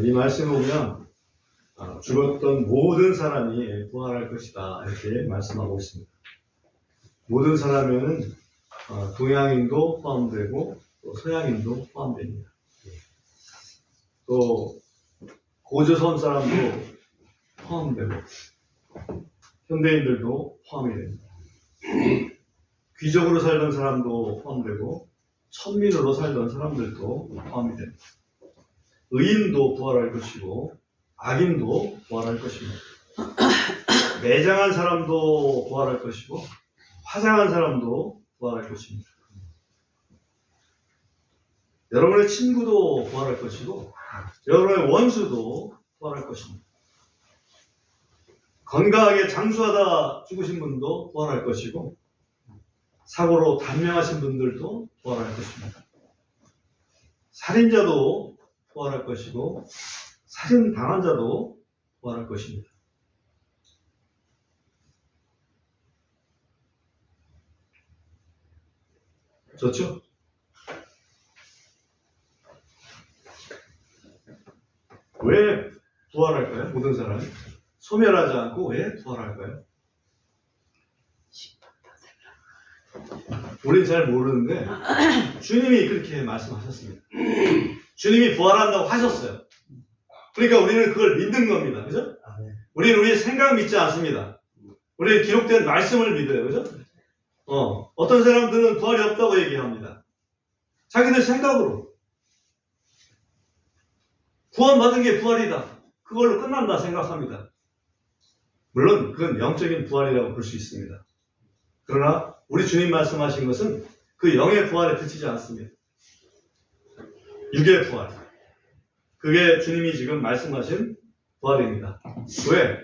이 말씀을 보면 죽었던 모든 사람이 부활할 것이다 이렇게 말씀하고 있습니다. 모든 사람에는 동양인도 포함되고 또 서양인도 포함됩니다. 또 고조선 사람도 포함되고 현대인들도 포함이 됩니다. 귀족으로 살던 사람도 포함되고 천민으로 살던 사람들도 포함이 됩니다. 의인도 부활할 것이고 악인도 부활할 것입니다. 매장한 사람도 부활할 것이고 화장한 사람도 부활할 것입니다. 여러분의 친구도 부활할 것이고 여러분의 원수도 부활할 것입니다. 건강하게 장수하다 죽으신 분도 부활할 것이고 사고로 단명하신 분들도 부활할 것입니다. 살인자도 부활할 것이고 살인 당한 자도 부활할 것입니다. 좋죠? 왜 부활할까요? 모든 사람이 소멸하지 않고 왜 부활할까요? 우린 잘 모르는데 주님이 그렇게 말씀하셨습니다. 주님이 부활한다고 하셨어요. 그러니까 우리는 그걸 믿는 겁니다. 그죠? 우리는 우리의 생각 믿지 않습니다. 우리는 기록된 말씀을 믿어요. 그죠? 어떤 사람들은 부활이 없다고 얘기합니다. 자기들 생각으로. 구원받은 게 부활이다. 그걸로 끝난다 생각합니다. 물론 그건 영적인 부활이라고 볼 수 있습니다. 그러나 우리 주님 말씀하신 것은 그 영의 부활에 그치지 않습니다. 육의 부활. 그게 주님이 지금 말씀하신 부활입니다. 왜?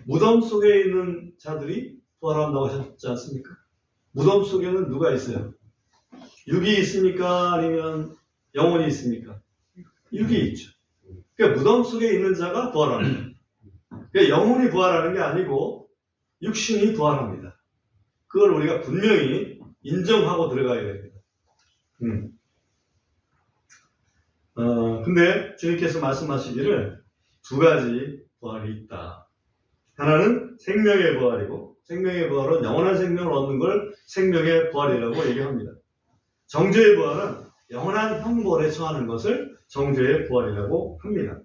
무덤 속에 있는 자들이 부활한다고 하셨지 않습니까? 무덤 속에는 누가 있어요? 육이 있습니까? 아니면 영혼이 있습니까? 육이 있죠. 그러니까 무덤 속에 있는 자가 부활합니다. 그러니까 영혼이 부활하는 게 아니고 육신이 부활합니다. 그걸 우리가 분명히 인정하고 들어가야 됩니다. 근데 주님께서 말씀하시기를 두 가지 부활이 있다. 하나는 생명의 부활이고 생명의 부활은 영원한 생명을 얻는 걸 생명의 부활이라고 얘기합니다. 정죄의 부활은 영원한 형벌에 처하는 것을 정죄의 부활이라고 합니다.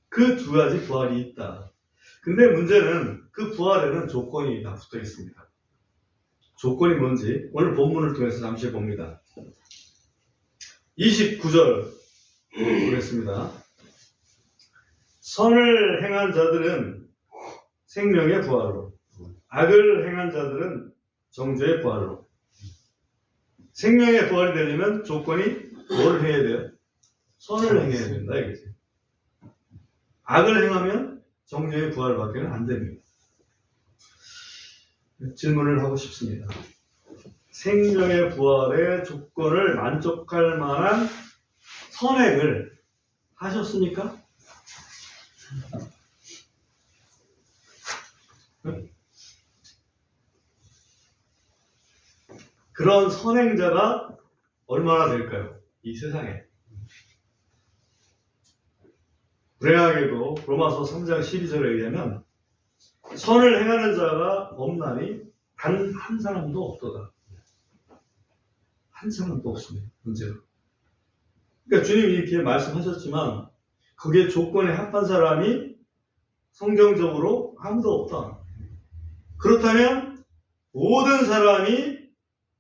그 두 가지 부활이 있다. 근데 문제는 그 부활에는 조건이 다 붙어 있습니다. 조건이 뭔지 오늘 본문을 통해서 잠시 봅니다. 29절 보겠습니다. 선을 행한 자들은 생명의 부활로, 악을 행한 자들은 정죄의 부활로. 생명의 부활이 되려면 조건이 뭘 해야 돼요? 선을 행해야 된다 이거지. 악을 행하면 정죄의 부활밖에 안 됩니다. 질문을 하고 싶습니다. 생명의 부활의 조건을 만족할 만한 선행을 하셨습니까? 그런 선행자가 얼마나 될까요? 이 세상에. 불행하게도 로마서 3장 12절에 의하면 선을 행하는 자가 없나니 단 한 사람도 없도다. 한 사람도 없습니다. 문제가. 그러니까 주님이 이렇게 말씀하셨지만 그게 조건에 합한 사람이 성경적으로 아무도 없다. 그렇다면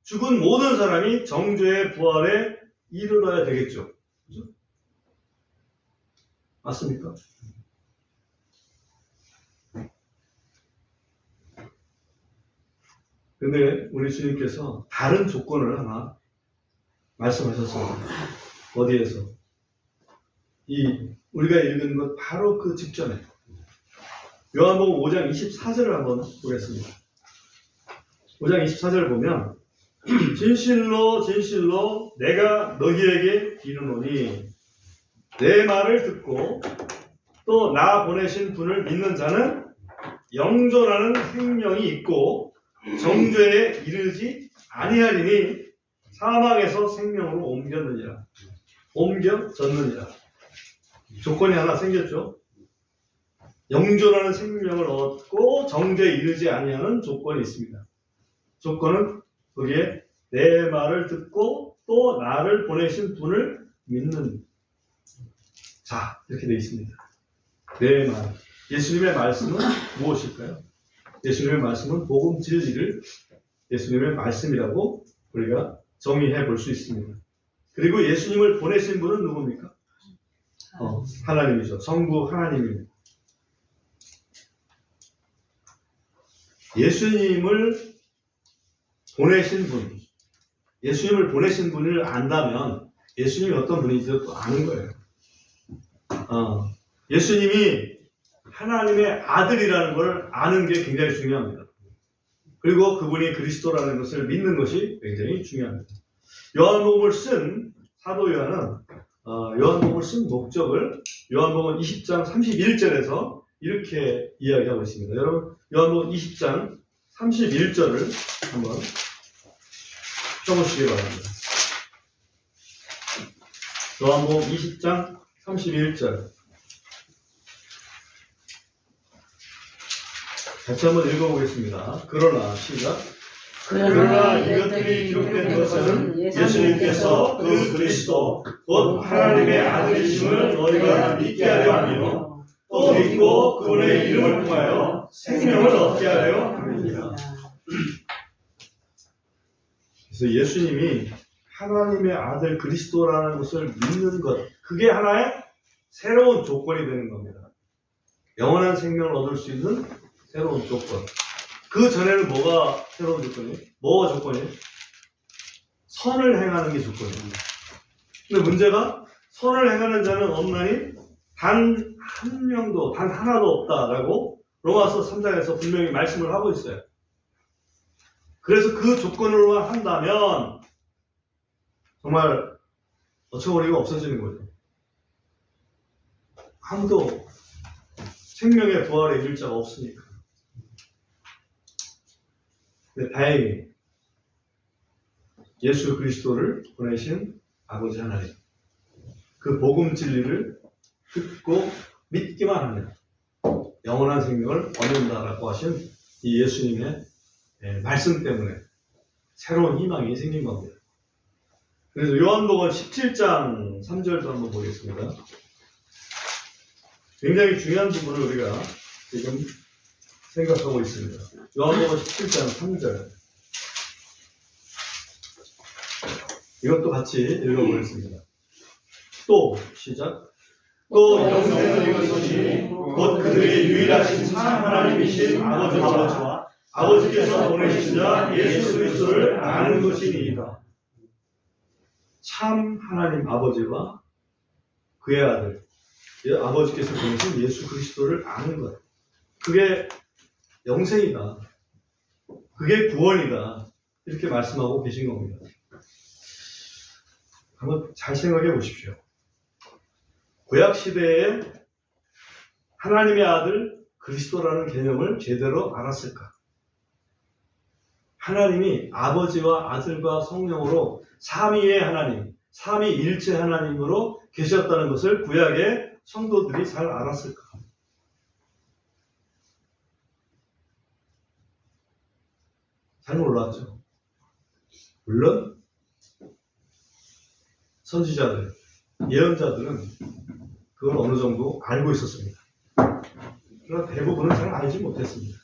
죽은 모든 사람이 정죄의 부활에 이르러야 되겠죠. 그죠? 맞습니까? 근데 우리 주님께서 다른 조건을 하나 말씀하셨어요. 어디에서? 우리가 읽은 것 바로 그 직전에 요한복음 5장 24절을 한번 보겠습니다. 5장 24절을 보면 진실로 진실로 내가 너희에게 이르노니 내 말을 듣고 또 나 보내신 분을 믿는 자는 영존하는 생명이 있고 정죄에 이르지 아니하리니 사망에서 생명으로 옮겨졌느니라. 조건이 하나 생겼죠. 영존하는 생명을 얻고 정죄에 이르지 아니하는 조건이 있습니다. 조건은 거기에 내 말을 듣고 또 나를 보내신 분을 믿는 자, 이렇게 되어 있습니다. 내 말. 예수님의 말씀은 무엇일까요? 예수님의 말씀은 복음 진리를 예수님의 말씀이라고 우리가 정의해 볼 수 있습니다. 그리고 예수님을 보내신 분은 누굽니까? 하나님이죠. 성부 하나님입니다. 예수님을 보내신 분, 예수님을 보내신 분을 안다면 예수님이 어떤 분인지도 또 아는 거예요. 예수님이 하나님의 아들이라는 걸 아는 게 굉장히 중요합니다. 그리고 그분이 그리스도라는 것을 믿는 것이 굉장히 중요합니다. 요한복음을 쓴 사도 요한은 요한복음을 쓴 목적을 요한복음 20장 31절에서 이렇게 이야기하고 있습니다. 여러분 요한복음 20장 31절을 한번 펴보시기 바랍니다. 요한복음 20장 31절 같이 한번 읽어보겠습니다. 그러나 시작. 그러나 이것들이 기록된 것은 예수님께서 그 그리스도 곧 하나님의 아들이심을 너희가 믿게 하려 하며 또 믿고 그분의 이름을 통하여 생명을 얻게 하려 합니다. 그래서 예수님이 하나님의 아들 그리스도라는 것을 믿는 것, 그게 하나의 새로운 조건이 되는 겁니다. 영원한 생명을 얻을 수 있는 새로운 조건. 그 전에는 뭐가 새로운 조건이에요? 뭐가 조건이에요? 선을 행하는 게 조건이에요. 근데 문제가 선을 행하는 자는 없나니 단 한 명도, 단 하나도 없다라고 로마서 3장에서 분명히 말씀을 하고 있어요. 그래서 그 조건으로만 한다면 정말 어처구니가 없어지는 거죠. 아무도 생명의 부활에 이를 자가 없으니까. 근데 다행히 예수 그리스도를 보내신 아버지 하나님, 그 복음 진리를 듣고 믿기만 하면 영원한 생명을 얻는다라고 하신 이 예수님의 말씀 때문에 새로운 희망이 생긴 겁니다. 그래서 요한복음 17장 3절도 한번 보겠습니다. 굉장히 중요한 부분을 우리가 지금 생각하고 있습니다. 요한복음 17장 3절. 이것도 같이 읽어보겠습니다. 또 시작. 또 영생을 이것이니 곧 그들의 유일하신 참 하나님이신 아버지와 아버지께서 보내신 자 예수 그리스도를 아는 것이니이다. 참 하나님 아버지와 그의 아들 아버지께서 보내신 예수 그리스도를 아는 것, 그게 영생이다. 그게 구원이다. 이렇게 말씀하고 계신 겁니다. 한번 잘 생각해 보십시오. 구약시대에 하나님의 아들 그리스도라는 개념을 제대로 알았을까? 하나님이 아버지와 아들과 성령으로 삼위의 하나님, 삼위일체 하나님으로 계셨다는 것을 구약의 성도들이 잘 알았을까? 잘 몰랐죠. 물론 선지자들, 예언자들은 그걸 어느 정도 알고 있었습니다. 그러나 대부분은 잘 알지 못했습니다.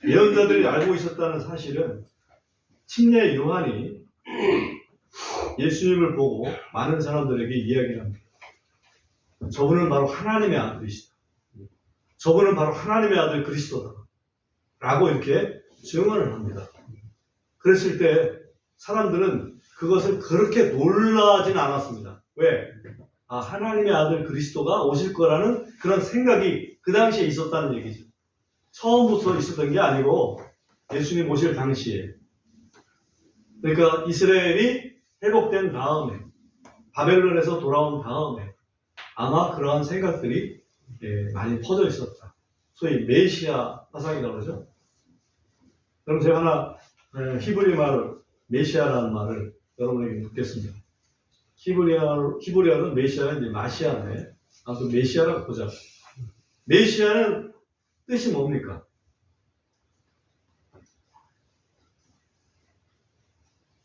예언자들이 알고 있었다는 사실은 침례 요한이 예수님을 보고 많은 사람들에게 이야기를 합니다. 저분은 바로 하나님의 아들이시다. 저분은 바로 하나님의 아들 그리스도다. 라고 이렇게 증언을 합니다. 그랬을 때 사람들은 그것을 그렇게 놀라진 않았습니다. 왜? 하나님의 아들 그리스도가 오실 거라는 그런 생각이 그 당시에 있었다는 얘기죠. 처음부터 있었던 게 아니고 예수님 오실 당시에, 그러니까 이스라엘이 회복된 다음에, 바벨론에서 돌아온 다음에 아마 그러한 생각들이 많이 퍼져 있었다. 소위 메시아 사상이라고 그러죠. 그럼 제가 하나 히브리 말 메시아라는 말을 여러분에게 묻겠습니다. 히브리어는 메시아는 이제 마시아인데, 그 메시아라고 보자. 메시아는 뜻이 뭡니까?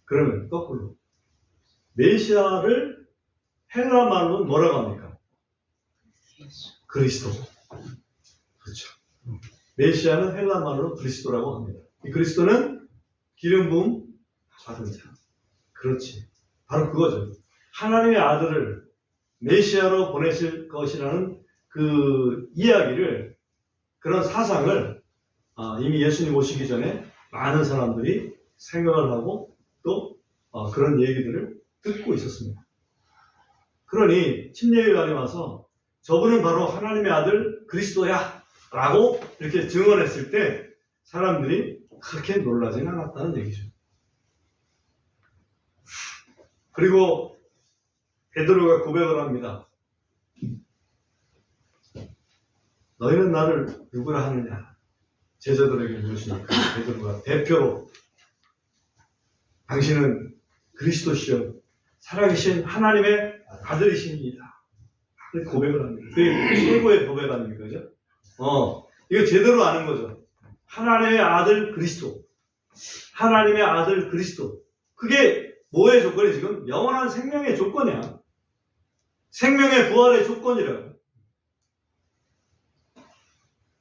그러면 거꾸로 메시아를 헬라 말로 뭐라고 합니까? 그리스도. 그렇죠. 메시아는 헬라 말로 그리스도라고 합니다. 이 그리스도는 기름 부음 받은 자. 그렇지. 바로 그거죠. 하나님의 아들을 메시아로 보내실 것이라는 그 이야기를, 그런 사상을 이미 예수님 오시기 전에 많은 사람들이 생각을 하고 또 그런 얘기들을 듣고 있었습니다. 그러니 침례요한이 와서 저분은 바로 하나님의 아들 그리스도야 라고 이렇게 증언했을 때 사람들이 그렇게 놀라진 않았다는 얘기죠. 그리고 베드로가 고백을 합니다. 너희는 나를 누구라 하느냐? 제자들에게 물으시니까 베드로가 대표로 당신은 그리스도시여 살아계신 하나님의 아들이십니다. 고백을 합니다. 그게 최고의 고백 아닙니까? 그죠? 이거 제대로 아는 거죠. 하나님의 아들 그리스도. 하나님의 아들 그리스도. 그게 뭐의 조건이 지금? 영원한 생명의 조건이야. 생명의 부활의 조건이라고.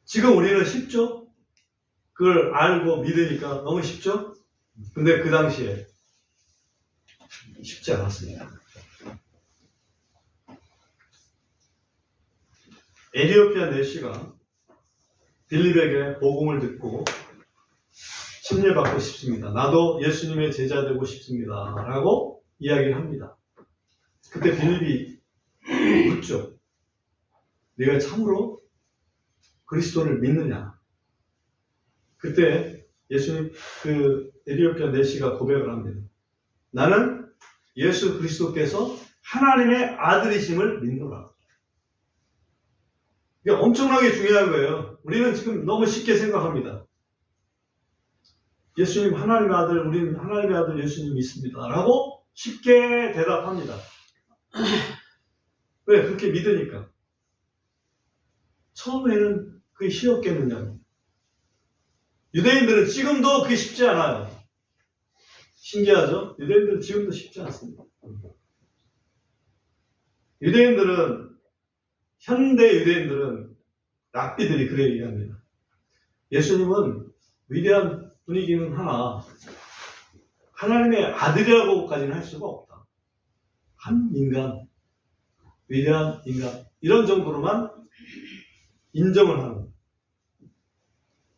지금 우리는 쉽죠? 그걸 알고 믿으니까 너무 쉽죠? 근데 그 당시에 쉽지 않았습니다. 에티오피아 내시가 빌립에게 복음을 듣고 침례받고 싶습니다. 나도 예수님의 제자 되고 싶습니다. 라고 이야기를 합니다. 그때 빌립이 묻죠. 네가 참으로 그리스도를 믿느냐? 그때 예수님, 그 에티오피아 내시가 고백을 합니다. 나는 예수 그리스도께서 하나님의 아들이심을 믿노라. 이게 엄청나게 중요한 거예요. 우리는 지금 너무 쉽게 생각합니다. 예수님 하나님의 아들, 우리는 하나님의 아들 예수님 믿습니다. 라고 쉽게 대답합니다. 왜? 그렇게 믿으니까. 처음에는 그게 쉬웠겠느냐고. 유대인들은 지금도 그게 쉽지 않아요. 신기하죠? 유대인들은 지금도 쉽지 않습니다. 현대 유대인들은 랍비들이 그래 얘기합니다. 예수님은 위대한 분이기는 하나 하나님의 아들이라고까지는 할 수가 없다. 한 인간, 위대한 인간, 이런 정도로만 인정을 하는,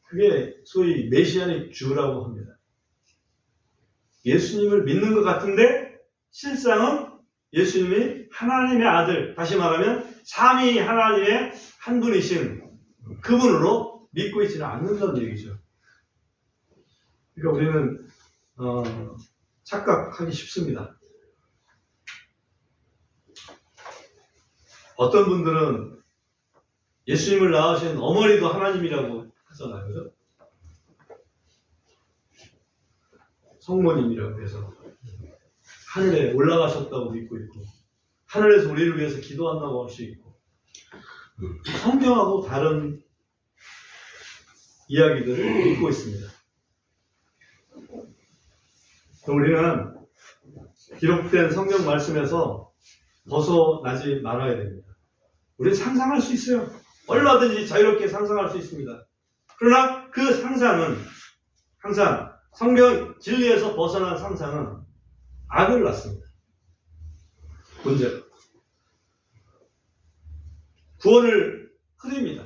그게 소위 메시아닉 주라고 합니다. 예수님을 믿는 것 같은데 실상은 예수님이 하나님의 아들, 다시 말하면 삼위 하나님의 한 분이신 그분으로 믿고 있지는 않는다는 얘기죠. 그러니까 우리는 착각하기 쉽습니다. 어떤 분들은 예수님을 낳으신 어머니도 하나님이라고 하잖아요. 그죠? 성모님이라고 해서 하늘에 올라가셨다고 믿고 있고, 하늘에서 우리를 위해서 기도한다고 할 수 있고, 성경하고 다른 이야기들을 믿고 있습니다. 우리는 기록된 성경 말씀에서 벗어나지 말아야 됩니다. 우리는 상상할 수 있어요. 얼마든지 자유롭게 상상할 수 있습니다. 그러나 그 상상은 항상 성경 진리에서 벗어난 상상은 악을 낳습니다. 문제가. 구원을 흐립니다.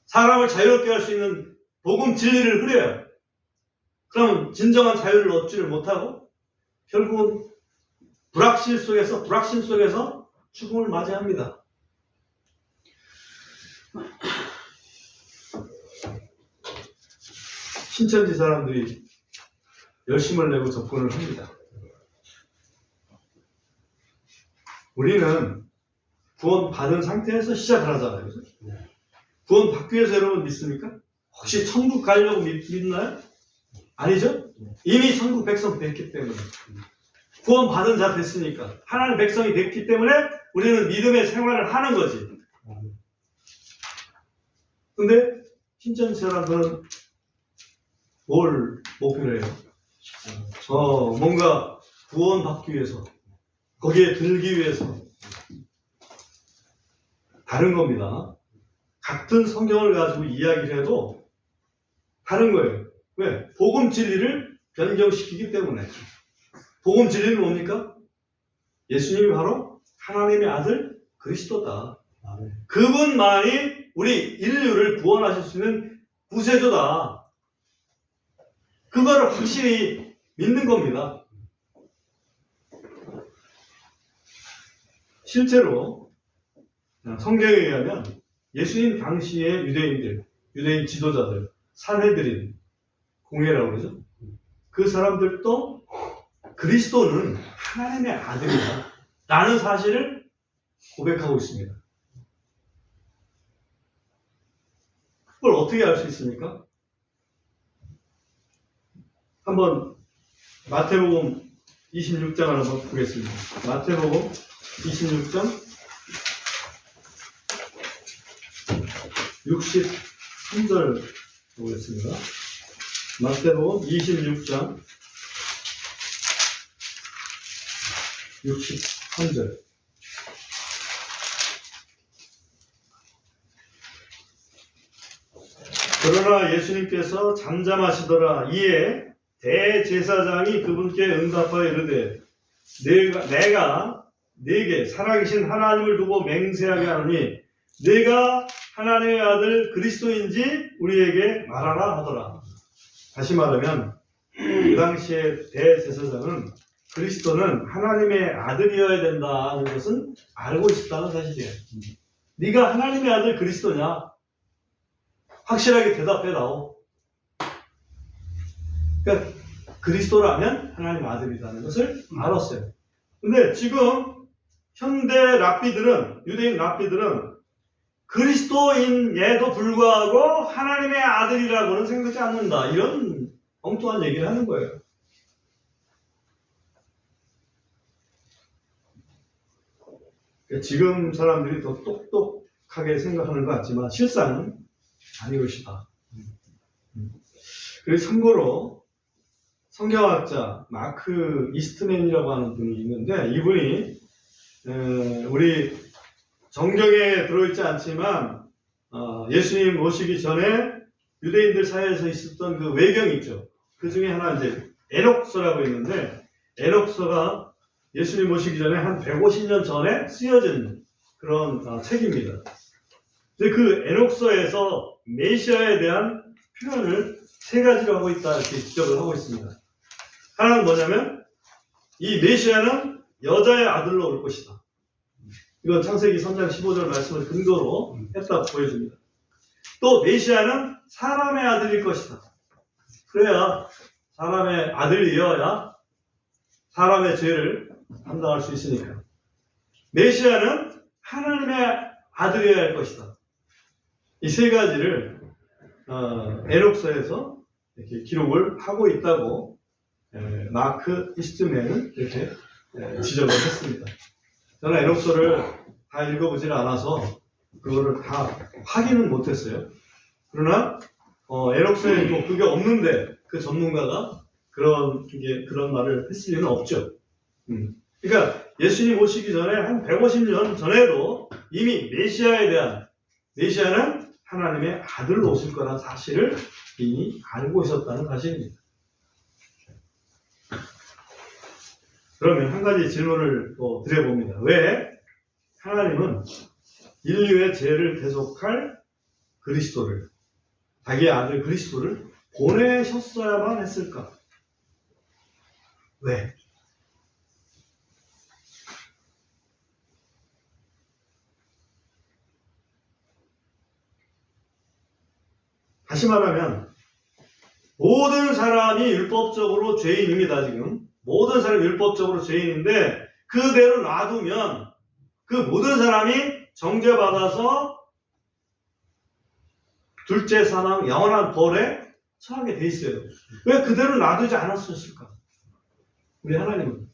사람을 자유롭게 할 수 있는 복음 진리를 흐려요. 그럼 진정한 자유를 얻지를 못하고 결국은 불확신 속에서 죽음을 맞이합니다. 신천지 사람들이 열심을 내고 접근을 합니다. 우리는 구원 받은 상태에서 시작을 하잖아요. 그죠? 구원 받기 위해서 여러분 믿습니까? 혹시 천국 가려고 믿나요? 아니죠? 이미 천국 백성 됐기 때문에. 구원받은 자 됐으니까. 하나님 백성이 됐기 때문에 우리는 믿음의 생활을 하는 거지. 근데 신천 사람들은 뭘 목표로 해요? 뭔가 구원받기 위해서, 거기에 들기 위해서 다른 겁니다. 같은 성경을 가지고 이야기를 해도 다른 거예요. 왜? 복음 진리를 변경시키기 때문에. 복음 진리는 뭡니까? 예수님이 바로 하나님의 아들 그리스도다. 그분만이 우리 인류를 구원하실 수 있는 구세주다. 그거를 확실히 믿는 겁니다. 실제로 성경에 의하면 예수님 당시의 유대인들, 유대인 지도자들, 산헤드린, 공회라고 그러죠. 그 사람들도 그리스도는 하나님의 아들이다 라는 사실을 고백하고 있습니다. 그걸 어떻게 알 수 있습니까? 한번 마태복음 26장을 한번 보겠습니다. 마태복음 26장 63절 보겠습니다. 마태복음 26장 63절. 그러나 예수님께서 잠잠하시더라. 이에 대제사장이 그분께 응답하여 이르되 내가 네게 살아계신 하나님을 두고 맹세하게 하노니 네가 하나님의 아들 그리스도인지 우리에게 말하라 하더라. 다시 말하면 그 당시에 대제사장은 그리스도는 하나님의 아들이어야 된다는 것은 알고 있었다는 사실이에요. 네가 하나님의 아들 그리스도냐? 확실하게 대답해다오. 그러니까 그리스도라면 하나님의 아들이라는 것을 알았어요. 근데 지금 현대 랍비들은, 유대인 랍비들은 그리스도인에도 불구하고 하나님의 아들이라고는 생각하지 않는다. 이런 엉뚱한 얘기를 하는 거예요. 지금 사람들이 더 똑똑하게 생각하는 것 같지만 실상은 아닐 것이다. 그리고 참고로 성경학자 마크 이스트맨이라고 하는 분이 있는데 이분이 우리 정경에 들어있지 않지만 예수님 모시기 전에 유대인들 사이에서 있었던 그 외경이 있죠. 그 중에 하나 이제 에녹서라고 있는데 에녹서가 예수님 모시기 전에 한 150년 전에 쓰여진 그런 책입니다. 근데 그 에녹서에서 메시아에 대한 표현을 세 가지로 하고 있다 이렇게 지적을 하고 있습니다. 하나는 뭐냐면 이 메시아는 여자의 아들로 올 것이다. 이건 창세기 3장 15절 말씀을 근거로 했다고 보여줍니다. 또 메시아는 사람의 아들일 것이다. 그래야 사람의 아들이어야 사람의 죄를 감당할 수 있으니까. 메시아는 하나님의 아들이어야 할 것이다. 이 세 가지를 에녹서에서 이렇게 기록을 하고 있다고 마크 이스트맨은 이렇게 지적을 했습니다. 저는 에녹서를 다 읽어보지는 않아서 그거를 다 확인은 못했어요. 그러나 에녹서에 뭐 그게 없는데 그 전문가가 그런 말을 했을 리는 없죠. 그러니까 예수님 오시기 전에 한 150년 전에도 이미 메시아는 하나님의 아들로 오실 거라는 사실을 이미 알고 있었다는 사실입니다. 그러면 한 가지 질문을 또 드려봅니다. 왜 하나님은 인류의 죄를 대속할 그리스도를, 자기의 아들 그리스도를 보내셨어야만 했을까? 왜? 다시 말하면 모든 사람이 율법적으로 죄인입니다. 지금 모든 사람이 율법적으로 죄인인데 그대로 놔두면 그 모든 사람이 정죄받아서 둘째 사망 영원한 벌에 처하게 돼 있어요. 왜 그대로 놔두지 않았을까? 우리 하나님은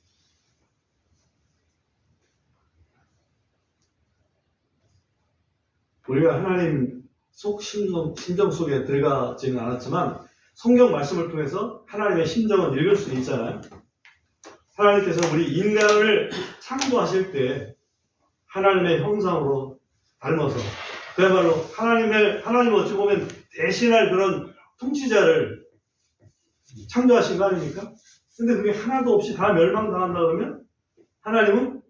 우리가 하나님 심정 속에 들어가지는 않았지만 성경 말씀을 통해서 하나님의 심정은 읽을 수 있잖아요. 하나님께서 우리 인간을 창조하실 때 하나님의 형상으로 닮아서 그야말로 하나님을 어찌 보면 대신할 그런 통치자를 창조하신 거 아닙니까? 근데 그게 하나도 없이 다 멸망당한다 그러면 하나님은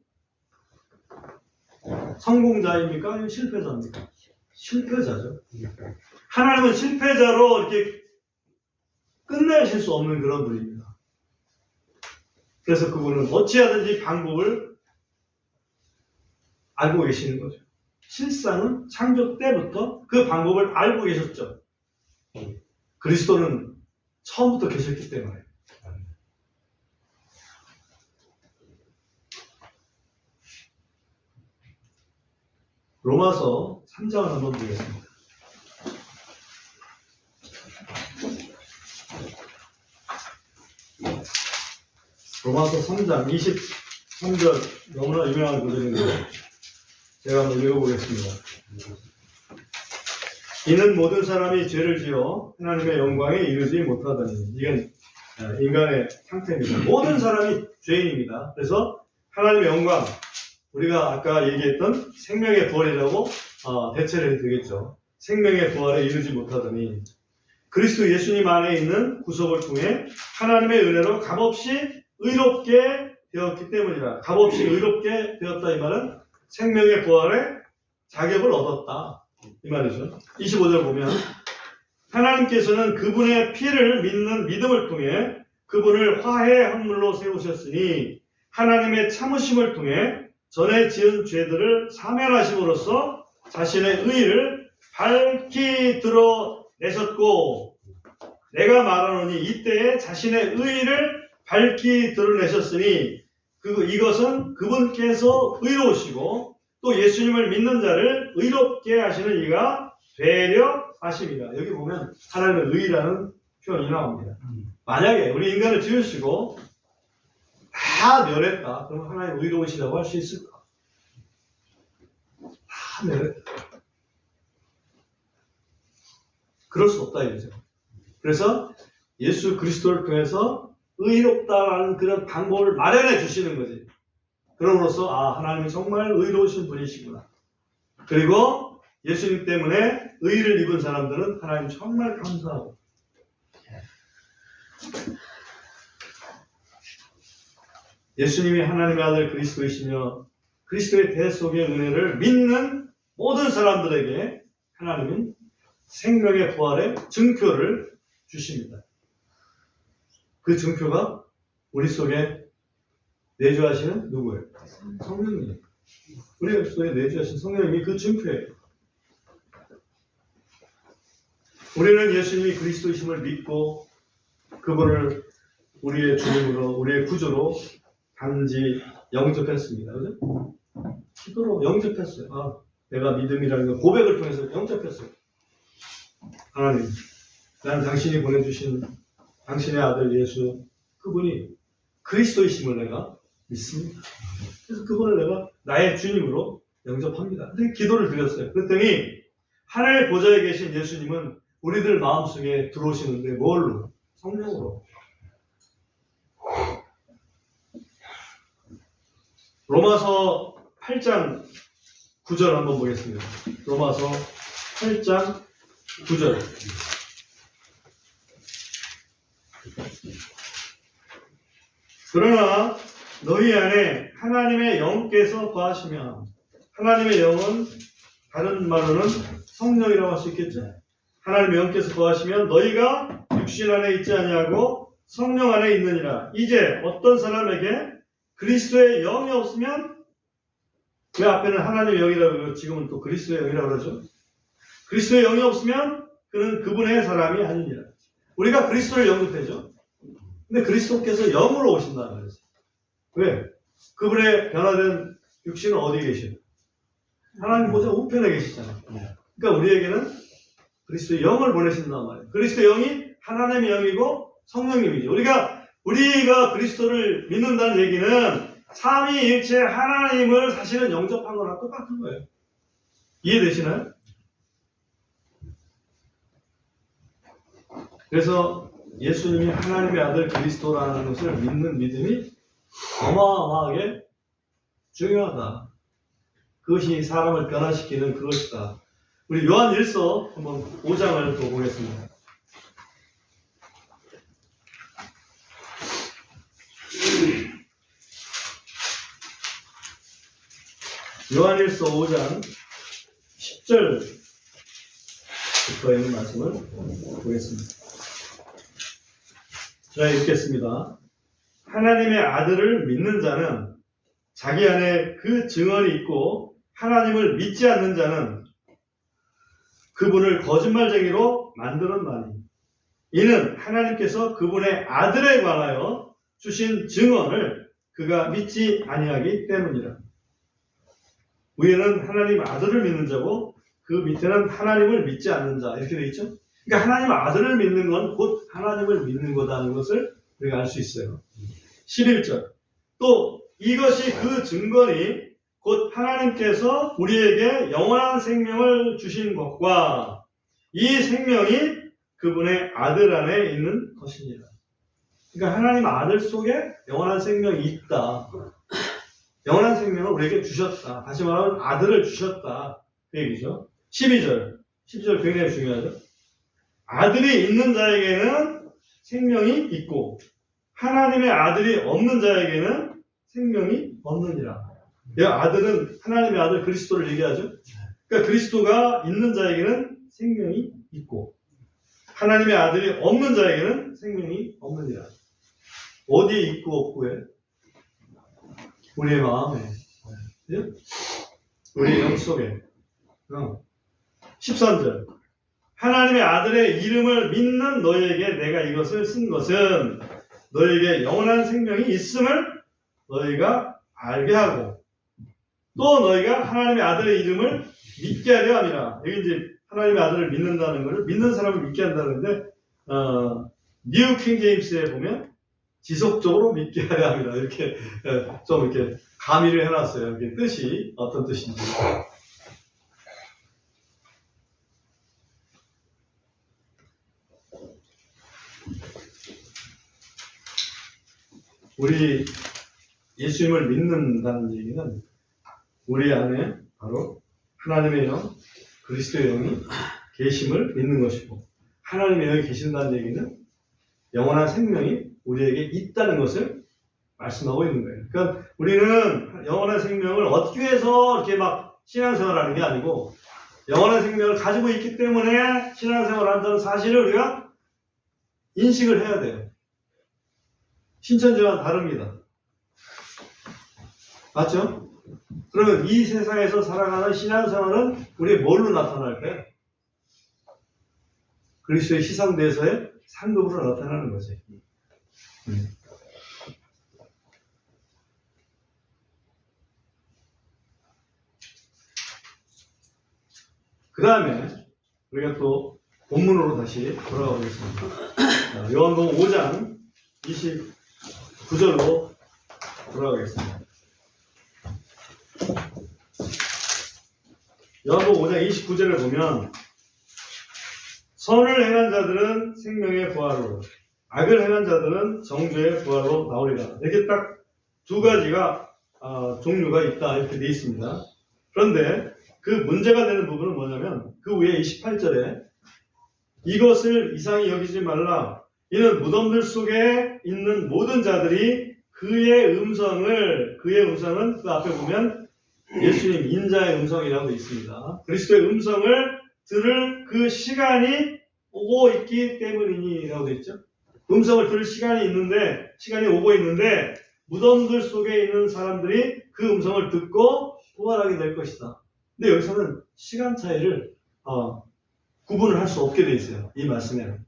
성공자입니까? 아니면 실패자입니까? 실패자죠. 하나님은 실패자로 이렇게 끝내실 수 없는 그런 분입니다. 그래서 그분은 어찌하든지 방법을 알고 계시는 거죠. 실상은 창조 때부터 그 방법을 알고 계셨죠. 그리스도는 처음부터 계셨기 때문에. 로마서 3장을 한번 보겠습니다. 로마서 3장 23절 너무나 유명한 구절인데 제가 한번 읽어보겠습니다. 이는 모든 사람이 죄를 지어 하나님의 영광에 이르지 못하다니. 이건 인간의 상태입니다. 모든 사람이 죄인입니다. 그래서 하나님의 영광, 우리가 아까 얘기했던 생명의 부활이라고 대체를 해도 되겠죠. 생명의 부활에 이르지 못하더니 그리스도 예수님 안에 있는 구속을 통해 하나님의 은혜로 값없이 의롭게 되었기 때문이라. 값없이 의롭게 되었다 이 말은 생명의 부활에 자격을 얻었다 이 말이죠. 25절 보면 하나님께서는 그분의 피를 믿는 믿음을 통해 그분을 화해의 확물로 세우셨으니 하나님의 참으심을 통해 전에 지은 죄들을 사면하심으로써 자신의 의를 밝히 드러내셨고 내가 말하노니 이때에 자신의 의를 밝히 드러내셨으니 이것은 그분께서 의로우시고 또 예수님을 믿는 자를 의롭게 하시는 이가 되려 하십니다. 여기 보면 하나님의 의라는 표현이 나옵니다. 만약에 우리 인간을 지으시고 다 멸했다. 그럼 하나님 의로우시다고 할 수 있을까? 다 멸했다. 그럴 수 없다 이거죠. 그래서 예수 그리스도를 통해서 의롭다라는 그런 방법을 마련해 주시는 거지. 그럼으로써 하나님이 정말 의로우신 분이시구나. 그리고 예수님 때문에 의를 입은 사람들은 하나님 정말 감사하고 예수님이 하나님의 아들 그리스도이시며 그리스도의 대 속의 은혜를 믿는 모든 사람들에게 하나님은 생명의 부활의 증표를 주십니다. 그 증표가 우리 속에 내주하시는 누구예요? 성령님. 우리 속에 내주하신 성령님이 그 증표예요. 우리는 예수님이 그리스도이심을 믿고 그분을 우리의 주님으로 우리의 구주로 단지 영접했습니다. 그죠? 기도로 영접했어요. 내가 믿음이라는 걸 고백을 통해서 영접했어요. 하나님, 나는 당신이 보내주신 당신의 아들 예수, 그분이 그리스도이심을 내가 믿습니다. 그래서 그분을 내가 나의 주님으로 영접합니다. 근데 기도를 드렸어요. 그랬더니 하늘 보좌에 계신 예수님은 우리들 마음속에 들어오시는데 뭘로? 성령으로. 로마서 8장 9절 한번 보겠습니다. 로마서 8장 9절. 그러나 너희 안에 하나님의 영께서 거하시면, 하나님의 영은 다른 말로는 성령이라고 할 수 있겠죠. 하나님의 영께서 거하시면 너희가 육신 안에 있지 아니하고 성령 안에 있느니라. 이제 어떤 사람에게 그리스도의 영이 없으면, 왜 앞에는 하나님의 영이라고 그러고 지금은 또 그리스도의 영이라고 그러죠? 그리스도의 영이 없으면 그는 그분의 사람이 아니니라. 우리가 그리스도를 영접하죠. 근데 그리스도께서 영으로 오신다는 거예요. 왜? 그분의 변화된 육신은 어디에 계셔요? 하나님 보좌 우편에 계시잖아요. 그러니까 우리에게는 그리스도의 영을 보내신단 말이에요. 그리스도의 영이 하나님의 영이고 성령님이죠. 우리가 그리스도를 믿는다는 얘기는 삼위일체 하나님을 사실은 영접한 거랑 똑같은 거예요. 이해되시나요? 그래서 예수님이 하나님의 아들 그리스도라는 것을 믿는 믿음이 어마어마하게 중요하다. 그것이 사람을 변화시키는 그것이다. 우리 요한 1서 한번 5장을 또 보겠습니다. 요한 1서 5장 10절부터 있는 말씀을 보겠습니다. 자, 읽겠습니다. 하나님의 아들을 믿는 자는 자기 안에 그 증언이 있고 하나님을 믿지 않는 자는 그분을 거짓말쟁이로 만드는다니. 이는 하나님께서 그분의 아들에 관하여 주신 증언을 그가 믿지 아니하기 때문이라. 위에는 하나님 아들을 믿는 자고 그 밑에는 하나님을 믿지 않는 자 이렇게 되어 있죠. 그러니까 하나님 아들을 믿는 건 곧 하나님을 믿는 거다는 것을 우리가 알 수 있어요. 11절. 또 이것이 그 증거니 곧 하나님께서 우리에게 영원한 생명을 주신 것과 이 생명이 그분의 아들 안에 있는 것이니라. 그러니까 하나님 아들 속에 영원한 생명이 있다. 영원한 생명을 우리에게 주셨다. 다시 말하면 아들을 주셨다. 그 얘기죠. 12절. 12절 굉장히 중요하죠. 아들이 있는 자에게는 생명이 있고 하나님의 아들이 없는 자에게는 생명이 없느니라. 아들은 하나님의 아들 그리스도를 얘기하죠. 그러니까 그리스도가 있는 자에게는 생명이 있고 하나님의 아들이 없는 자에게는 생명이 없느니라. 어디에 있고 없고에? 우리의 마음에, 우리의 영 속에. 13절. 하나님의 아들의 이름을 믿는 너희에게 내가 이것을 쓴 것은 너희에게 영원한 생명이 있음을 너희가 알게 하고 또 너희가 하나님의 아들의 이름을 믿게 하려 함이라. 여기 이제 하나님의 아들을 믿는다는 것을 믿는 사람을 믿게 한다는데 뉴 킹 제임스에 보면 지속적으로 믿게 하려 합니다. 이렇게 좀 이렇게 가미를 해놨어요. 이게 뜻이 어떤 뜻인지. 우리 예수님을 믿는다는 얘기는 우리 안에 바로 하나님의 영, 그리스도의 영이 계심을 믿는 것이고 하나님의 영이 계신다는 얘기는 영원한 생명이 우리에게 있다는 것을 말씀하고 있는 거예요. 그러니까 우리는 영원한 생명을 얻기 위해서 이렇게 막 신앙생활을 하는 게 아니고 영원한 생명을 가지고 있기 때문에 신앙생활을 한다는 사실을 우리가 인식을 해야 돼요. 신천지와는 다릅니다. 맞죠? 그러면 이 세상에서 살아가는 신앙생활은 우리의 뭘로 나타날까요? 그리스도의 희생대에서의 상급으로 나타나는 거지. 그 다음에 우리가 또 본문으로 다시 돌아가 보겠습니다. 요한복음 5장 29절로 돌아가겠습니다. 요한복음 5장 29절을 보면 선을 행한 자들은 생명의 부활로 악을 행한 자들은 정죄의 부활로 나오리라. 이렇게 딱 두 가지가 종류가 있다 이렇게 되어 있습니다. 그런데 그 문제가 되는 부분은 뭐냐면 그 위에 28절에 이것을 이상히 여기지 말라. 이는 무덤들 속에 있는 모든 자들이 그의 음성은 그 앞에 보면 예수님 인자의 음성이라고 있습니다. 그리스도의 음성을 들을 그 시간이 오고 있기 때문이니라고 되어 있죠. 음성을 들을 시간이 오고 있는데 무덤들 속에 있는 사람들이 그 음성을 듣고 부활하게 될 것이다. 근데 여기서는 시간 차이를 구분을 할 수 없게 되어 있어요. 이 말씀에는.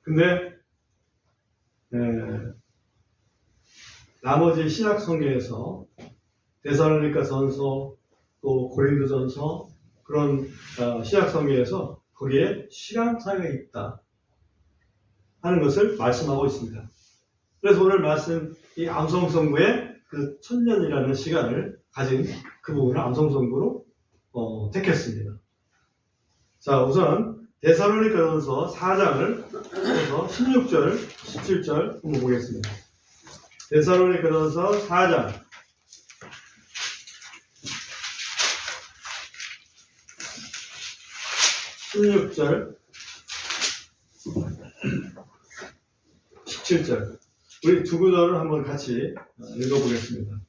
근데 나머지 신약 성경에서 데살로니가전서 또 고린도전서 그런 신약 성경에서 거기에 시간 차이가 있다 하는 것을 말씀하고 있습니다. 그래서 오늘 말씀 이 암송성부의 그 1000년이라는 시간을 가진 그 부분을 암송성부로 택했습니다. 자, 우선 데살로니가전서 4장을 해서 16절, 17절 한번 보겠습니다. 데살로니가전서 4장 16절, 17절. 우리 두 구절을 한번 같이 읽어보겠습니다.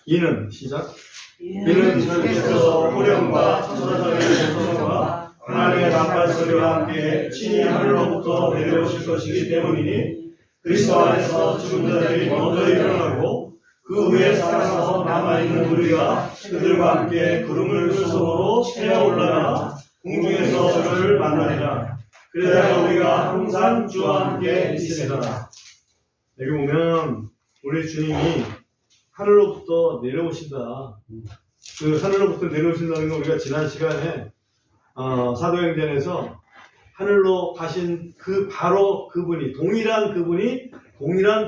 이는 시작. 이는 주께서 호령과 천사들의 전성과 하나님의 나팔 소리와 함께 친히 하늘로부터 내려오실 것이기 때문이니 그리스도 안에서 죽은 자들이 먼저 일어나고 그 후에 살아서 남아있는 우리가 그들과 함께 구름을 수속으로 채어 올라가 공중에서 주를 만나리라. 그래야 우리가 항상 주와 함께 있으리라. 여기 보면 우리 주님이 하늘로부터 내려오신다. 그 하늘로부터 내려오신다는 건 우리가 지난 시간에 사도행전에서 하늘로 가신 그 바로 그분이 동일한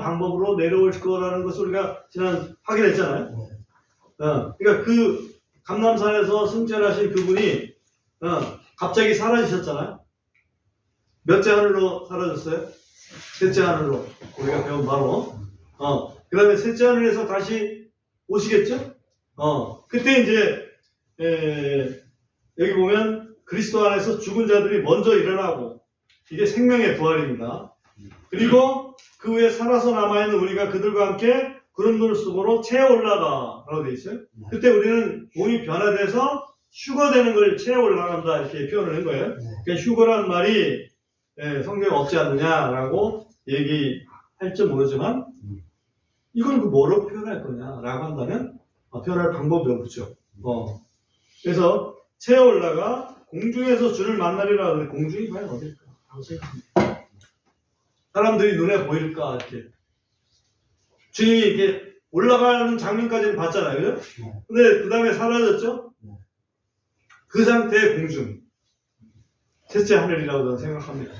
방법으로 내려올 거라는 것을 우리가 지난 확인했잖아요. 그러니까 그 감람산에서 승천하신 그분이 갑자기 사라지셨잖아요. 몇째 하늘로 사라졌어요? 셋째 하늘로. 우리가 배운 바로. 그 다음에 셋째 하늘에서 다시 오시겠죠? 그때 이제, 여기 보면 그리스도 안에서 죽은 자들이 먼저 일어나고, 이게 생명의 부활입니다. 그리고 그 후에 살아서 남아있는 우리가 그들과 함께 구름들 속으로 채워 올라가. 라고 되어 있어요. 그때 우리는 몸이 변화돼서 휴거되는 걸 채워 올라간다. 이렇게 표현을 한 거예요. 그러니까 휴거란 말이 성경에 없지 않느냐라고 얘기할지 모르지만, 이걸 뭐로 표현할 거냐라고 한다면, 표현할 방법이 없죠. 그래서 채워 올라가 공중에서 주를 만나리라 하는데, 공중이 과연 어딜까? 라고 생각합니다. 사람들이 눈에 보일까? 이렇게. 주님이 이렇게 올라가는 장면까지는 봤잖아요. 그죠? 근데 그 다음에 사라졌죠? 그 상태의 공중. 셋째 하늘이라고 저는 생각합니다.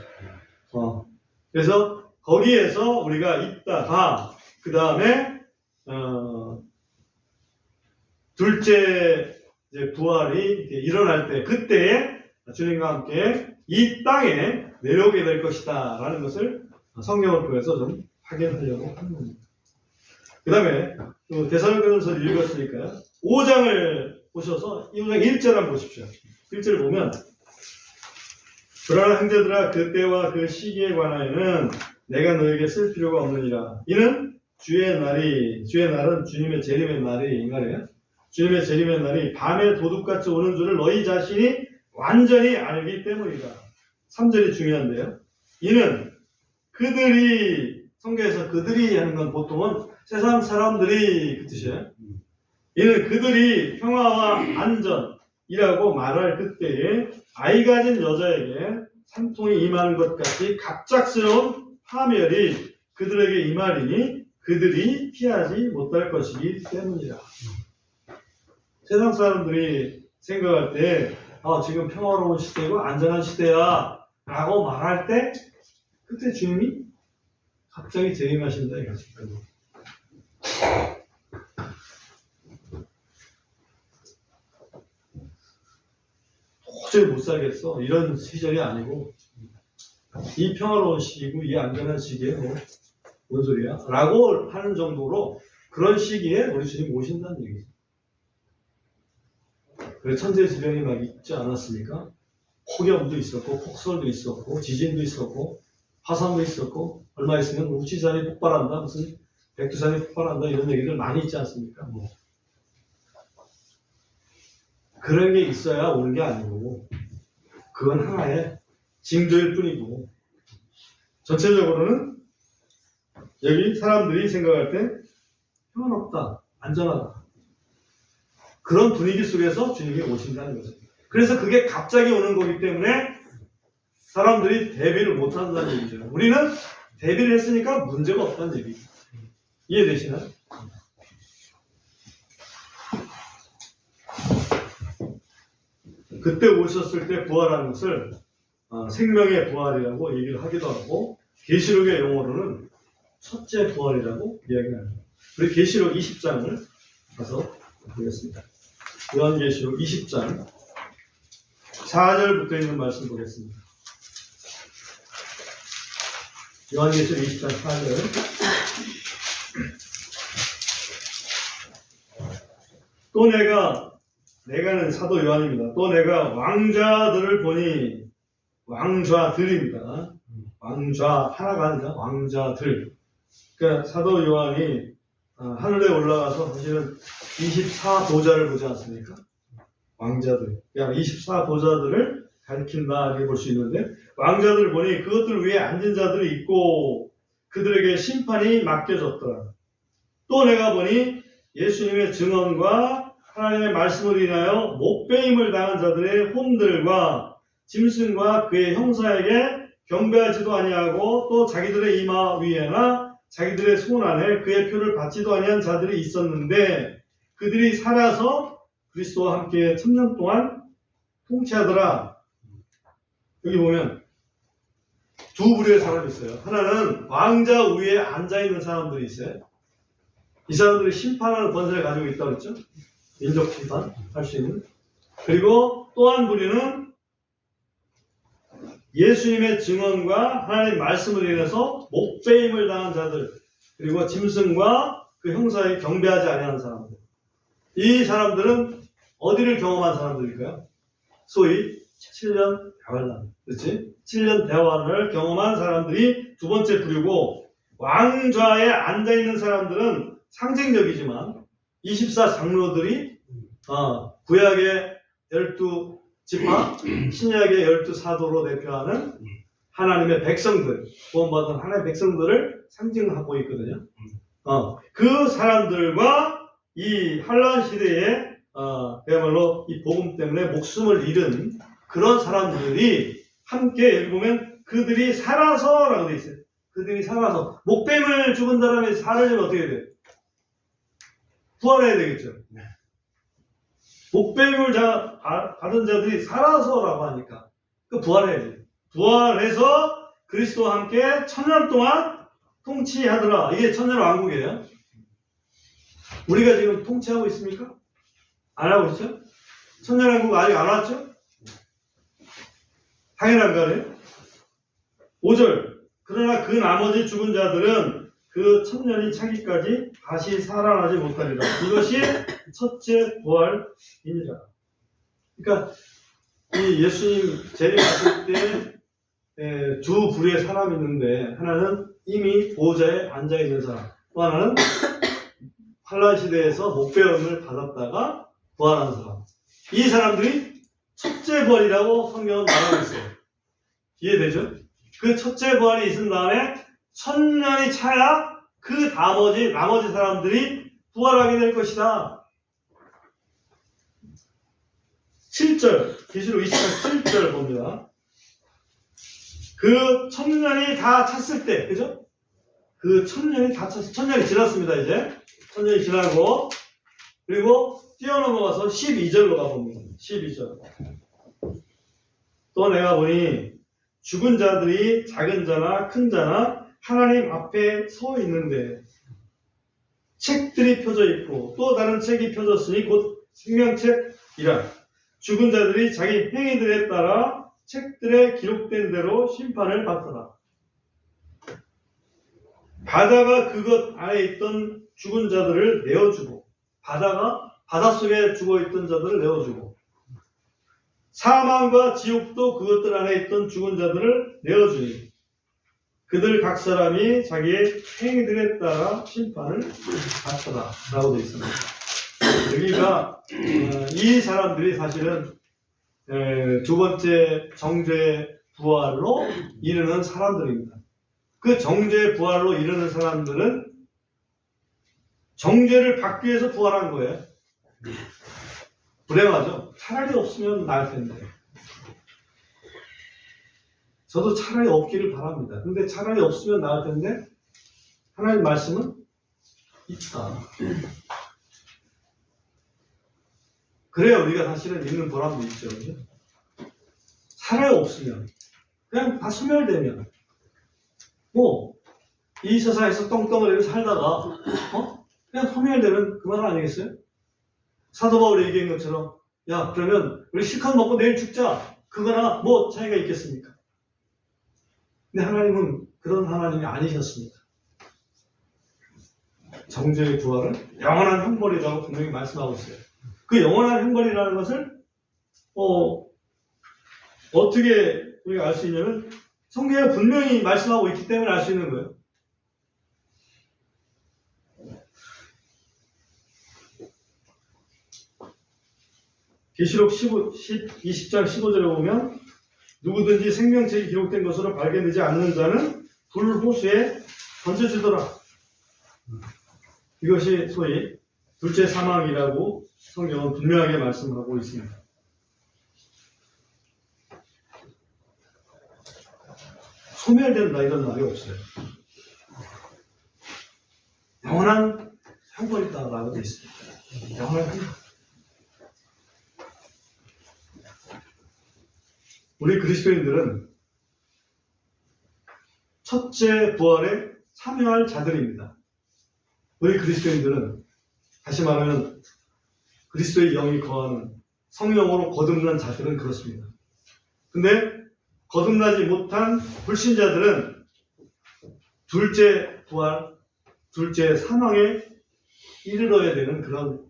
그래서 거기에서 우리가 있다가, 그 다음에, 둘째 이제 부활이 일어날 때, 그때에 주님과 함께 이 땅에 내려오게 될 것이다. 라는 것을 성경을 통해서 좀 확인하려고 하는 겁니다. 그 다음에 데살로니가전서를 읽었으니까요. 5장을 보셔서 이 5장 1절 한번 보십시오. 1절을 보면, 불안한 형제들아, 그때와 그 시기에 관하여는 내가 너에게 쓸 필요가 없느니라. 이는 주의 날은 주님의 재림의 날이, 이 말이에요. 주님의 재림의 날이 밤에 도둑같이 오는 줄을 너희 자신이 완전히 알기 때문이다. 3절이 중요한데요. 이는 그들이, 성경에서 그들이 하는 건 보통은 세상 사람들이 그 뜻이에요. 이는 그들이 평화와 안전이라고 말할 그때에 아이 가진 여자에게 산통이 임하는 것 같이 갑작스러운 파멸이 그들에게 임하리니 그들이 피하지 못할 것이기 때문이다. 세상 사람들이 생각할 때 지금 평화로운 시대고 안전한 시대야 라고 말할 때, 그때 주님이 갑자기 재림하신다 이거죠. 도저히 못 살겠어, 이런 시절이 아니고, 이 평화로운 시기고 이 안전한 시기에 뭔 소리야? 라고 하는 정도로 그런 시기에 우리 주님 오신다는 얘기죠. 그래, 천재지변이 막 있지 않았습니까? 폭염도 있었고, 폭설도 있었고, 지진도 있었고, 화산도 있었고, 얼마 있으면 우치산이 폭발한다, 무슨 백두산이 폭발한다, 이런 얘기들 많이 있지 않습니까? 그런 게 있어야 오는 게 아니고, 그건 하나의 징조일 뿐이고, 전체적으로는 여기 사람들이 생각할 때 평안없다, 안전하다, 그런 분위기 속에서 주님이 오신다는 거죠. 그래서 그게 갑자기 오는 거기 때문에 사람들이 대비를 못한다는 얘기죠. 우리는 대비를 했으니까 문제가 없다는 얘기죠. 이해되시나요? 그때 오셨을 때 부활하는 것을 생명의 부활이라고 얘기를 하기도 하고, 계시록의 용어로는 첫째 부활이라고 이야기합니다. 우리 계시록 20장을 가서 보겠습니다. 요한계시록 20장 4절부터 있는 말씀 보겠습니다. 요한계시록 20장 4절. 또 내가는 사도 요한입니다. 또 내가 왕좌들을 보니, 왕좌들입니다. 왕좌 하나가 아니라 왕좌들. 그러니까 사도 요한이 하늘에 올라가서 사실은 24보좌를 보지 않습니까? 왕자들. 그러니까 24보좌들을 가리킨다 이렇게 볼 수 있는데, 왕자들을 보니 그것들 위에 앉은 자들이 있고 그들에게 심판이 맡겨졌더라. 또 내가 보니 예수님의 증언과 하나님의 말씀을 인하여 목배임을 당한 자들의 혼들과 짐승과 그의 형사에게 경배하지도 아니하고 또 자기들의 이마 위에나 자기들의 손 안에 그의 표를 받지도 아니한 자들이 있었는데 그들이 살아서 그리스도와 함께 1000년 동안 통치하더라. 여기 보면 두 부류의 사람이 있어요. 하나는 왕자 위에 앉아있는 사람들이 있어요. 이 사람들이 심판하는 권세를 가지고 있다고 했죠. 인적 심판 할 수 있는. 그리고 또 한 부류는 예수님의 증언과 하나님의 말씀을 인해서 목배임을 당한 자들, 그리고 짐승과 그 형사에 경배하지 아니하는 사람들. 이 사람들은 어디를 경험한 사람들일까요? 소위 7년 대환란, 그렇지? 7년 대환을 경험한 사람들이 두 번째 부류고, 왕좌에 앉아있는 사람들은 상징적이지만 24장로들이 구약의 12지파, 신약의 12사도로 대표하는 하나님의 백성들, 구원받은 하나님의 백성들을 상징하고 있거든요. 그 사람들과 이 환란 시대에 그야말로 이 복음 때문에 목숨을 잃은 그런 사람들이 함께 여기 보면 그들이 살아서라고 돼 있어요. 그들이 살아서 목뱀을 죽은 사람이 살으려면 어떻게 해야 돼요? 부활해야 되겠죠. 목뱀을 받은 자들이 살아서라고 하니까 그 부활해야지. 부활해서 그리스도와 함께 1000년 동안 통치하더라. 이게 천년 왕국이에요. 우리가 지금 통치하고 있습니까? 안 하고 있죠? 천년 왕국 아직 안 왔죠? 당연한 거예요. 5절. 그러나 그 나머지 죽은 자들은 그 1000년이 차기까지 다시 살아나지 못하리라. 이것이 첫째 부활이니라. 그러니까 이 예수님 재림하실 때 두 부류의 사람이 있는데, 하나는 이미 보좌에 앉아있는 사람, 또 하나는 환란 시대에서 목배임을 받았다가 부활한 사람. 이 사람들이 첫째 부활이라고 성경은 말하고 있어요. 이해되죠? 그 첫째 부활이 있은 다음에 1000년이 차야 그 나머지 사람들이 부활하게 될 것이다. 7절, 계시록 20장 7절 봅니다. 그 1000년이 다 찼을 때, 그죠? 그 1000년이 다 찼을 때, 1000년이 지났습니다, 이제. 1000년이 지나고, 그리고 뛰어넘어가서 12절로 가봅니다. 12절. 또 내가 보니 죽은 자들이 작은 자나 큰 자나 하나님 앞에 서 있는데 책들이 펴져 있고 또 다른 책이 펴졌으니 곧 생명책이라. 죽은 자들이 자기 행위들에 따라 책들에 기록된 대로 심판을 받더라. 바다가 그것 안에 있던 죽은 자들을 내어주고, 바닷속에 죽어있던 자들을 내어주고, 사망과 지옥도 그것들 안에 있던 죽은 자들을 내어주니 그들 각 사람이 자기의 행위들에 따라 심판을 받더라 라고 되어 있습니다. 여기가 이 사람들이 사실은 두 번째 정죄 부활로 이르는 사람들입니다. 그 정죄 부활로 이르는 사람들은 정죄를 받기 위해서 부활한 거예요. 불행하죠? 차라리 없으면 나을 텐데. 저도 차라리 없기를 바랍니다. 근데 차라리 없으면 나을 텐데 하나님 말씀은 있다. 그래야 우리가 사실은 있는 보람도 있죠. 차라리 없으면, 그냥 다 소멸되면, 이 세상에서 떵떵거리고 살다가 그냥 소멸되면 그만 아니겠어요? 사도 바울이 얘기한 것처럼, 야, 그러면 우리 실컷 먹고 내일 죽자. 그거나 뭐 차이가 있겠습니까? 근데 하나님은 그런 하나님이 아니셨습니다. 정죄의 부활은 영원한 형벌이라고 분명히 말씀하고 있어요. 그 영원한 형벌이라는 것을 어떻게 우리가 알 수 있냐면 성경에 분명히 말씀하고 있기 때문에 알 수 있는 거예요. 계시록 20장 15절에 보면 누구든지 생명책이 기록된 것으로 발견되지 않는 자는 불호수에 던져지더라. 이것이 소위 둘째 사망이라고 성경은 분명하게 말씀하고 있습니다. 소멸된다 이런 말이 없어요. 영원한 형벌이다라고 되어 있습니다. 영원한 형벌. 우리 그리스도인들은 첫째 부활에 참여할 자들입니다. 우리 그리스도인들은 다시 말하면 그리스도의 영이 거하는 성령으로 거듭난 자들은 그렇습니다. 근데 거듭나지 못한 불신자들은 둘째 부활, 둘째 사망에 이르러야 되는 그런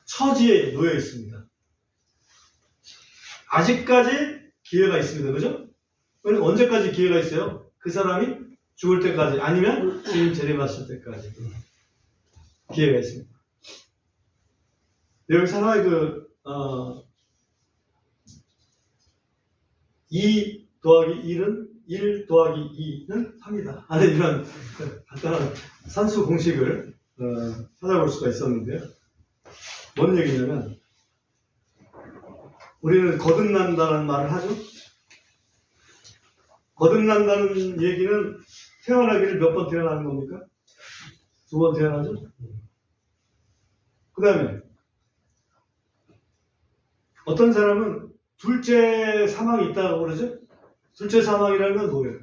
처지에 놓여 있습니다. 아직까지 기회가 있습니다. 그죠? 언제까지 기회가 있어요? 그 사람이 죽을 때까지 아니면 주님 재림하실 때까지 기회가 있습니다. 여기서 하나의 2 더하기 1은 1 더하기 2는 3이다. 하는 이런 간단한 산수 공식을 찾아볼 수가 있었는데요. 뭔 얘기냐면 우리는 거듭난다는 말을 하죠. 거듭난다는 얘기는 태어나기를 몇 번 태어나는 겁니까? 2번 태어나죠? 그 다음에 어떤 사람은 둘째 사망이 있다고 그러죠? 둘째 사망이라는 건 뭐예요?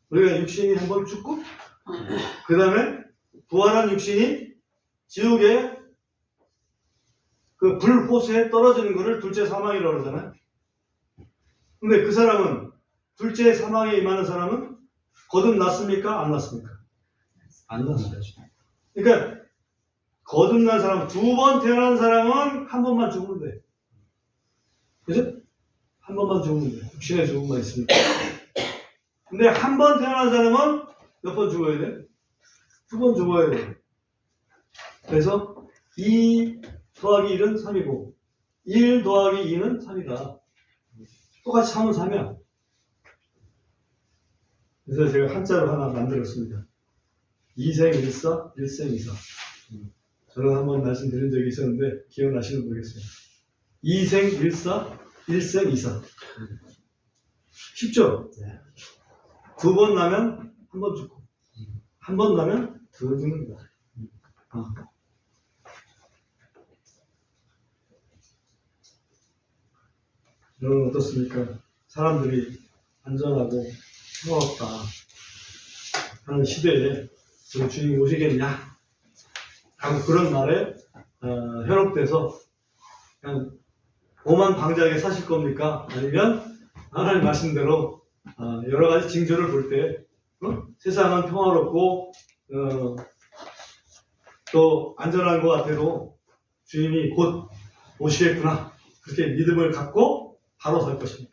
우리가 육신이 한번 죽고 그 다음에 부활한 육신이 지옥에 그 불호수에 떨어지는 것을 둘째 사망이라고 그러잖아요. 근데 그 사람은 둘째 사망에 임하는 사람은 거듭났습니까? 안 났습니까? 안 났어요. 그러니까 거듭난 사람, 2번 태어난 사람은 한 번만 죽으면 돼. 그죠? 한 번만 죽으면 돼. 육신의 죽음만 있으니까. 근데 한 번 태어난 사람은 몇 번 죽어야 돼? 2번 죽어야 돼. 그래서 2 더하기 1은 3이고 1 더하기 2는 3이다. 똑같이 3은 3이야. 그래서 제가 한자로 하나 만들었습니다. 2생 1사, 1생 2사. 저는 한번 말씀드린 적이 있었는데 기억나시는 모르겠어요. 2생 1사, 1생 2사. 쉽죠? 2번 나면 한 번 죽고, 한 번 나면 2번 죽는 거야. 여러분 어떻습니까? 사람들이 안전하고 평화롭다 하는 시대에 우리 주님이 오시겠냐? 하고 그런 말에 현혹돼서 그냥 오만방자하게 사실 겁니까? 아니면 하나님 말씀대로 여러 가지 징조를 볼 때 세상은 평화롭고 또 안전한 것 같아도 주님이 곧 오시겠구나 그렇게 믿음을 갖고 바로 설 것입니까?